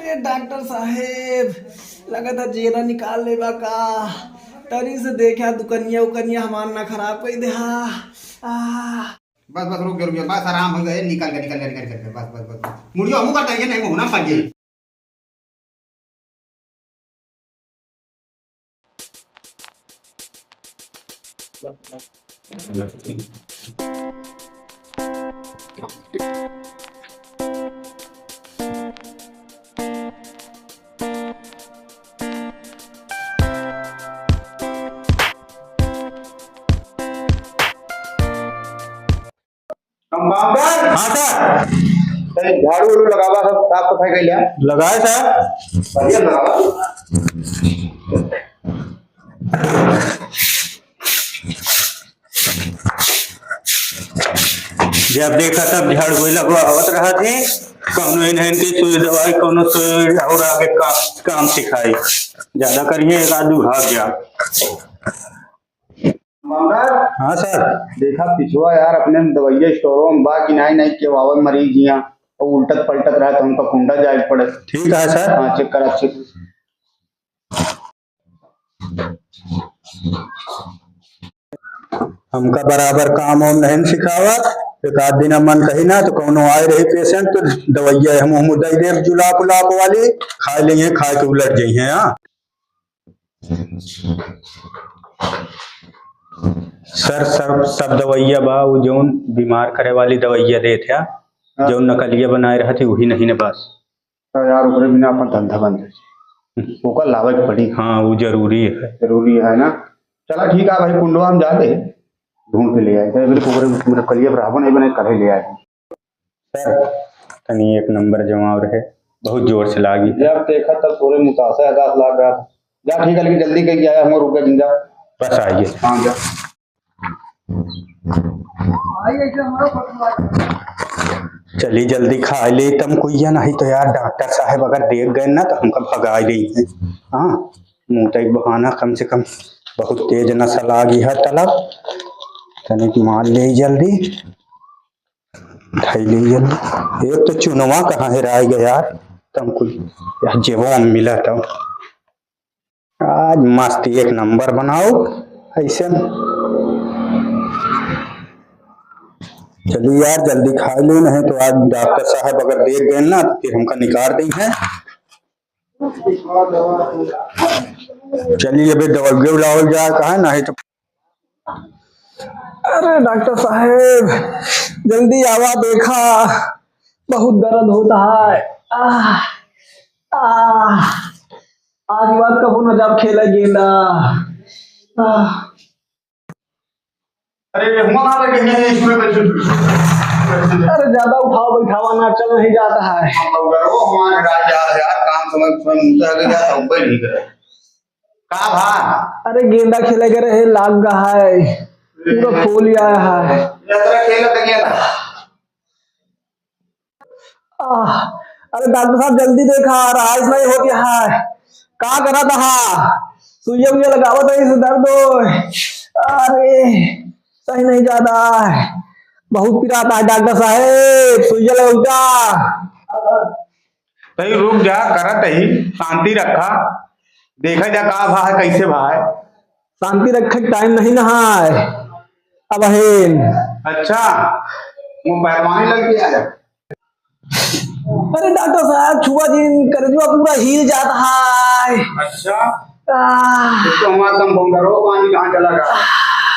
अरे डॉक्टर साहेब लगा था जेरा निकाल लेबा का तरी से देखा दुकनिया उकनिया हमार ना खराब कर दे। बस बस रुक रुक बस आराम हो गए निकल गए निकल गए निकल गए बस बस बस मुड़ियो मुंह करता है नहीं मुंह ना पाइए। कंपाउंडर हाँ सर। झाड़ू वाड़ू लगावा सब साफ सफाई कर लिया लगाए सर। बढ़िया लगावा। जब देखा तब झाड़ हुए लगवावत रहा थे कौनो इन्हें की सुई दवाई कौनो सुई और आगे काम सिखाई ज्यादा करिए एक आदू भाग गया। कंपाउंडर हाँ सर। देखा पिछुआ यार अपने दवाइया स्टोरों में बा कि नहीं नहीं के वावर मरीज यहाँ और उल्टत पलटत रहा तो उनका कुंडा जाए पड़े। ठीक है सर। हाँ चेक करा चेक। हमका बराबर काम और नहीं सिखावत एक आध दिन मन कही ना तो कौनो आए रही पेशेंट तो दवाइया हम दे दे जुलाप उलाप वाली खा लेंगे खा के उलट जाइए। हाँ सर सब दवाइया बा वो जौन बीमार करे वाली दवाइया दे थे जो नकलिया बनाए रहे थे वही नहीं ने बस। तो यार ऊपर बिना अपन धंधा बंद है ओकर लावे पड़ी। हाँ वो जरूरी है ना। चला ठीक है भाई कुंडवा हम जाते ढूंढ के ले आए थे मेरे कलिया रावण नहीं बने करे ले आए सर। तनी एक नंबर जमा रहे बहुत जोर से लागी जब देखा तब थोड़े मुतासा 10 लाख का जा ठीक है लेकिन जल्दी कहीं आया हम रुक गए जिंदा बस आइए। हाँ जा चलिए जल्दी खा ले तम कोई नहीं तो यार डॉक्टर साहब अगर देख गए ना तो हमका भगा रही है। हाँ मुँह तक बहाना कम से कम बहुत तेज नशा लागी है तलब तनिक मार ले जल्दी ढाई ले जल्दी। एक तो चुनवा कहाँ है रह गया यार तुमको यार जेबों में मिला तो आज मस्ती एक नंबर बनाओ ऐसे। चलिए यार जल्दी खा ले नहीं तो आज डॉक्टर साहब अगर देख गए ना तो फिर हमका निकाल दी है। चलिए अभी दवाई उलाओ जा कहा नहीं तो। अरे डॉक्टर साहेब जल्दी आवा देखा बहुत दर्द होता है। आज बात कबू न जब खेला गेंदा। अरे हुआ कहाँ पे गए हैं इसमें बैठे अरे ज्यादा उठाओ बैठावा ना चल नहीं जाता है। वो हमारे राज यार काम समय समय मुझे आगे जा सब पे नहीं करे का भा। अरे गेंदा खेले के रहे लाग रहा है पूरा फूल आया है। यात्रा खेल तक अरे डॉक्टर साहब जल्दी देखा राइस नहीं हो गया है का करा था सुइया उइया लगावत है इसे दर्द हो। अरे सही नहीं जाता है बहुत पिराता है डॉक्टर साहेब सुइया लगाऊगा। सही रुक जा करत ही शांति रखा देखा जा का भा है कैसे भा है। शांति रखे टाइम नहीं ना है अब है। अच्छा वो पैरवानी लग गया है। अरे डॉक्टर साहब छुआ दिन करजुआ पूरा हिल जाता है। अच्छा तो हमारा कंपाउंडर हो पानी कहाँ चला गया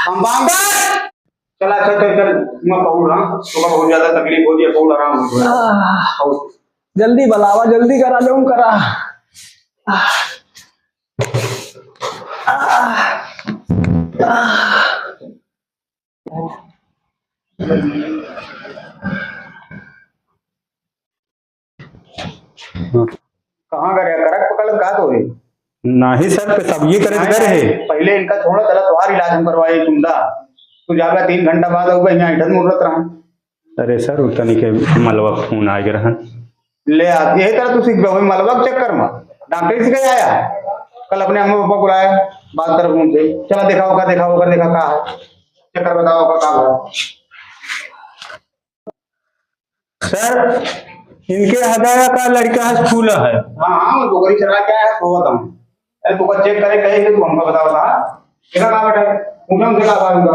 कंपाउंडर चला अच्छा तो चल मैं कहूँ रहा तो बहुत ज्यादा तकलीफ होती है बहुत आराम हो जल्दी बुलावा जल्दी करा जाऊं करा। कहाँ गए करक पकड़ का तो रे नहीं सर सब ये करे रहे पहले इनका थोड़ा गलत वार इलाज हम करवाए चुंदा तो जाकर 3 घंटा बाद होगा यहाँ इधर मुहूर्त रहा। अरे सर उतनी के मलबा खून आ गया ले आप यही तरह तू सीख गए मलबा के चक्कर में डॉक्टर से आया कल अपने अम्मा पापा को लाया बात तरफ घूमते चला देखा देखा कहा है चक्कर बताओ का है। सर इनके हजारा का लड़का है फूल है। हाँ हाँ वो बोकरी चला क्या है सोवत हम। अरे तू चेक करे कहे कि तू हमको बताओ था क्या कहा बेटा पूछो हमसे कहा बात तू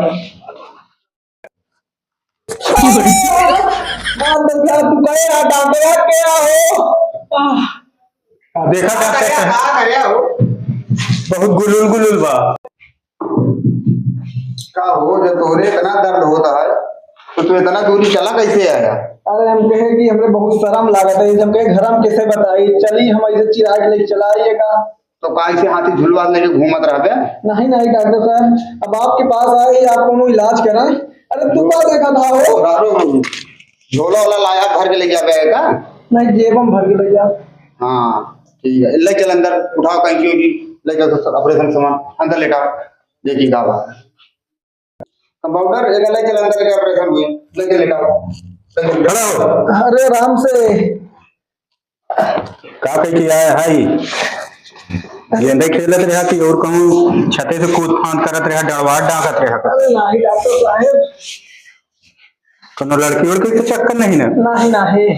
कहे डॉक्टर क्या हो? देखा डॉक्टर साहब कहा करे हो बहुत गुलुल गुलुल बा। का हो जब तोरे इतना दर्द होता है तो तू इतना दूरी चला कैसे आया? अरे हम कहे कि हमरे बहुत शर्म लागत है, जब कहे घर हम कैसे बताई, चली हम ऐसे चिरा के लेके चला आइएगा। तो कहा से हाथी झुलवा लेके घूमत रहे? नहीं नहीं डॉक्टर साहब, अब आपके पास आए आप कोनो इलाज कराएं। अरे तू क्या देखा था हो? झोला वाला लाया भर के ले गया बैग का? नहीं जेब में भर के ले जा। हाँ ठीक है ले चल अंदर उठाओ कहीं की ले चल ऑपरेशन सामान अंदर लेटा देखिए का बात कंपाउंडर एक ले चल अंदर के ऑपरेशन हुई ले चल लेटा अरे राम से का कह के आया है गेंदे खेलत रहा कि और कहूँ छते से कूद फांद करत रहा डरवाट डाकत रहा। अरे नहीं डॉक्टर साहब, कोनो लड़की उड़की के चक्कर नहीं ना? नहीं नहीं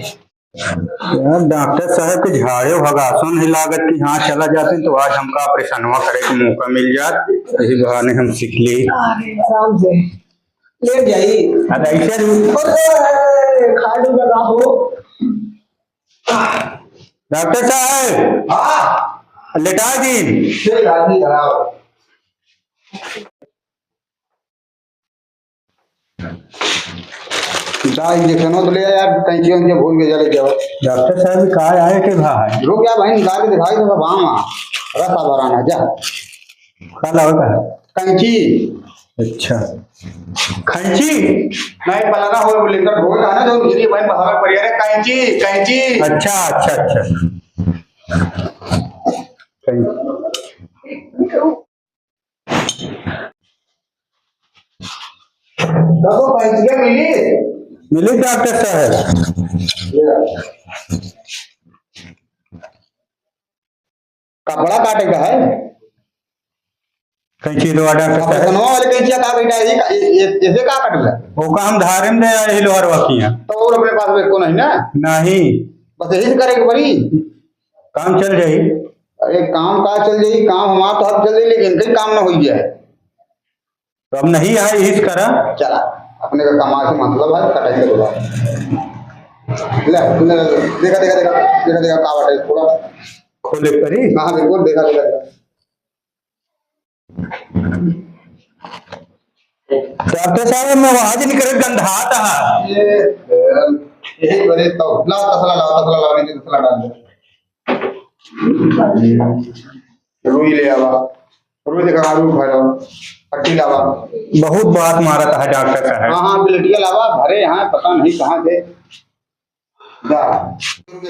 यार डॉक्टर साहब के झाड़े भगासों नहीं लागत कि हाँ चला जाते तो आज हमका ऑपरेशन करे का मौका मिल जात, यही बहाने हम सीख ली। आराम से ले जाइए। अरे ऐसे खाट लगा हो डॉक्टर साहब हाँ लेटा दी ले आदमी खराब इंजेक्शन तो ले यार कैंची उनके भूल के चले जाओ। डॉक्टर साहब कहा आए के भाई रुक जा भाई निकाल के दिखाई तो वहां रसा भराना जा कल होगा कैंची। अच्छा खैंची नहीं पलाना हो लेकर ढोल ना जो दूसरी भाई पहाड़ पर यार कैंची कैंची। अच्छा अच्छा अच्छा देखो कैंची मिली मिली डॉक्टर साहब कपड़ा काटे का है कैंची दो डॉक्टर साहब कनवा वाले कैंची का बेटा ऐसे का काट ले वो काम धारे में दे आए लोहर वकिया तो और अपने पास में को नहीं ना नहीं बस यही से करेगी बड़ी काम चल जाई। अरे काम का चल जाई काम हमारा तो हक चल जाई लेकिन कहीं काम ना हो जाए तो अब नहीं है इस करा चला अपने का कमा से मतलब है कटाई से बोला ले देखा देखा देखा देखा देखा का बाटे थोड़ा खोले परी हां बिल्कुल देखा देखा डॉक्टर साहब मैं आवाज नहीं करे गंधाता है ये यही बड़े तो लाओ तसला नीचे तसला डाल दे रुई ले आवा रुई देखा आलू भरो पट्टी लावा बहुत बात मारा था डॉक्टर साहब। हाँ हाँ बिलटिया लावा भरे यहाँ पता नहीं कहाँ थे जा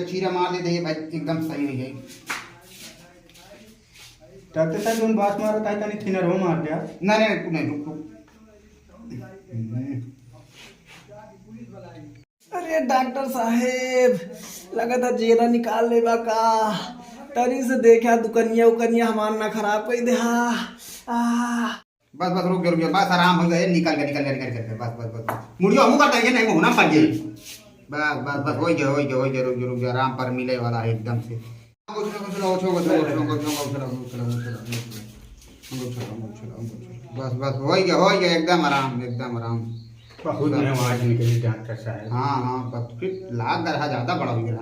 चीरा मार देते ये भाई एकदम सही हो जाएगी। डॉक्टर साहब उन बात मारा था तनी थिनर हो मार दिया नहीं नहीं तू नहीं रुक रुक अरे डॉक्टर साहेब लगा था जेरा निकाल लेबा का, तरी से देखा दुकनिया उकनिया हमार ना खराब कर दे। बस बस रुक जा बस आराम हो गए निकल के बस बस बस मुड़ियो हमू करता है नहीं होना पड़ जाए बस बस बस हो गया रुक जा आराम पर मिले वाला है एकदम से बस बस हो गया एकदम आराम बहुत आवाज निकली डॉक्टर साहब। हाँ हाँ बस फिर लाख गरहा ज्यादा बड़ा हो गया ना।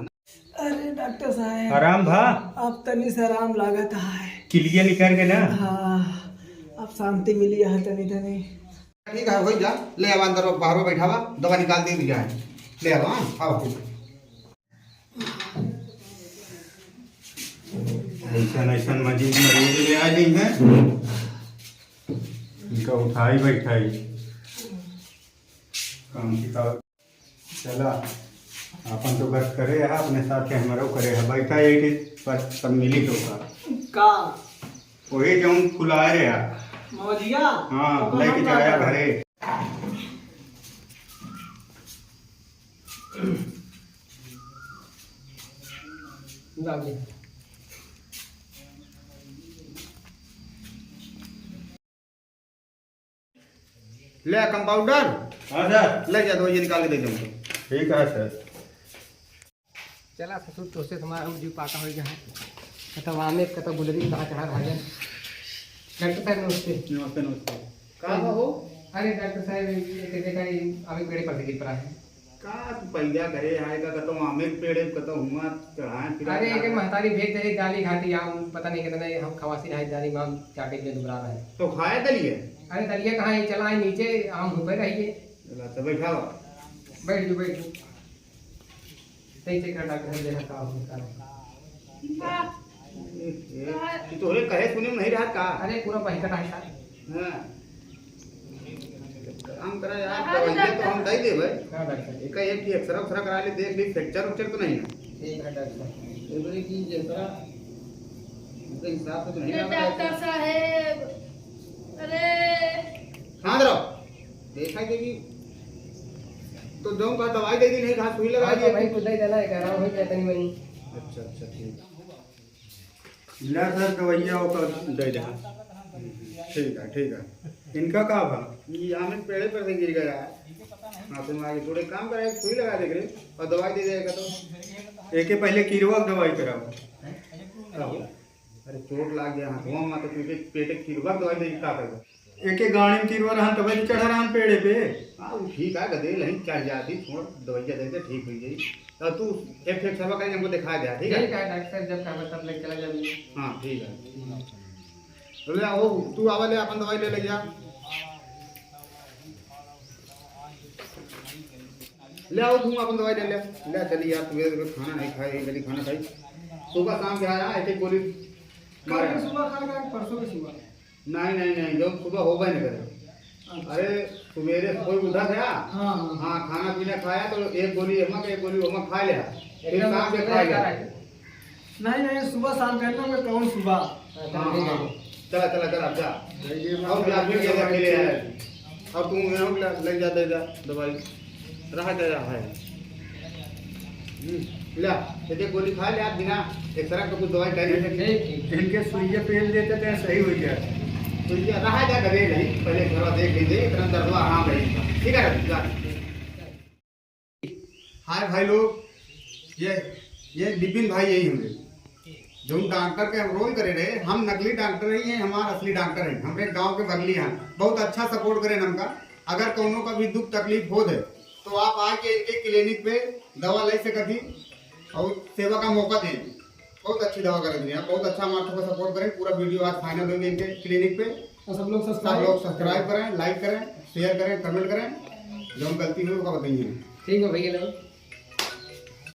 अरे डॉक्टर साहब आराम भा अब तनी से आराम लागत है। किलिया निकाल के ना हाँ अब शांति मिली है तनी तनी। ठीक है हो जा ले अब अंदर बाहर बैठावा दवा निकाल दे जाए ले आओ हाँ आओ ऐसा मजीद मरीज ले आ गई है इनका उठाई बैठाई काम की चला अपन तो बस करे है अपने साथ हमारा करे है बैठा एक पर सब मिली तो का वही जो फुलाए रहे मौजिया हाँ लेके जाया घरे ले कंपाउंडर हाँ सर ले जा दो ये निकाल के दे दूँ ठीक है सर चला ससुर तो से हमारा हम जीव पाका हो गया है कतो आमे कतो गुलरी कहाँ चढ़ा रहा है डॉक्टर साहब नमस्ते। नमस्ते नमस्ते। कहाँ हो? अरे डॉक्टर साहब ये देखा आमे पेड़े पर से गिर पड़ा है। का तू पैदा करे आएगा कतो आमे के पेड़े कतो हुआ चढ़ाए फिर अरे एक महतारी भेज दे डाली घाटी आम पता नहीं कितने हम खवासी है डाली आम चाटे के दुबरा रहा है। तो खाए दलिए? अरे दलिया कहाँ है चला है नीचे आम ऊपर रहिए। चला तो बैठा हो। बैठ जाओ सही से कर डॉक्टर साहब देखा का होता है। ये तो ये कहे सुने में नहीं रहा का? अरे पूरा वही कटा है हाँ काम करा यार दवाइयाँ तो हम दे दे भाई। हाँ डॉक्टर साहब एक एक की एक्सरा उक्सरा करा ले देख ली फ्रैक्चर उक्चर तो नहीं है? ठीक है डॉक्टर साहब। ये बोले कि जैसा उसके हिसाब से तो नहीं लग डॉक्टर रहा है। साहेब अरे हाँ दरो देखा कि तो जो का दवाई दे दी नहीं कहा सुई लगा दी। भाई खुद ही देना है कह रहा हूँ क्या तनी मनी। अच्छा अच्छा ठीक ला सर दवाइयाँ होकर दे दे। ठीक है इनका का भा ये आम एक पेड़े पर से गिर गया है। हाँ तुम आगे थोड़े काम करा सुई लगा दे करे और दवाई दे देगा तो एक पहले किरवा दवाई कराओ। अरे चोट लाग गया हाथों में तो तुझे पेटे किरवा दवाई दे का करेगा? एक गाड़ी में किरवा रहा तब चढ़ा रहा पेड़े पे। हाँ ठीक है गदे नहीं चढ़ जाती छोड़ दवाइयाँ देते ठीक हो जाएगी। तो तू एक सेवा करेंगे हमको दिखा दे ठीक है? ठीक है डॉक्टर साहब जब कहा तब लेके चला जाइए। हाँ ठीक है तो ले आओ तू आवा ले अपन दवाई ले जा ले आओ तुम अपन दवाई ले चलिए यार तुम्हें खाना नहीं खाई जल्दी खाना खाई सुबह शाम से आया एक एक गोली मारे सुबह खा परसों की सुबह नहीं जब सुबह होगा नहीं करे। अरे सवेरे कोई उठा था हाँ खाना पीना खाया तो एक गोली एमक एक गोली ओमक खा लिया फिर शाम से खा लिया। नहीं सुबह शाम कहता हूँ मैं कौन सुबह। चला अब जा और जा फिर ये अकेले है अब तुम यहाँ लग जा दे जा दवाई रहा जा रहा है। ला एक गोली खा ले आप बिना एक्सरा का कुछ दवाई करें इनके सुइया पेल देते थे सही हो गया। तो ये रहा जा करे नहीं पहले थोड़ा देख लीजिए इतना दर्द आराम रहेगा ठीक है। हाय भाई लोग ये विपिन भाई यही होंगे जो डॉक्टर के रोल करे रहे। हम नकली डॉक्टर नहीं है हमारा असली डॉक्टर है हमारे गांव के बगली हैं बहुत अच्छा सपोर्ट करें हमका। अगर कोनो का भी दुख तकलीफ हो दे तो आप आके इनके क्लिनिक पे दवा ले सकती और सेवा का मौका दें। बहुत अच्छी दवा कर रही है बहुत अच्छा हमारे को सपोर्ट करें। पूरा वीडियो आज फाइनल देंगे इनके क्लिनिक पे तो सब लोग सब्सक्राइब करें लाइक करें शेयर करें कमेंट करें जो हम गलती हुई उसका बताइए। ठीक है भैया लोग।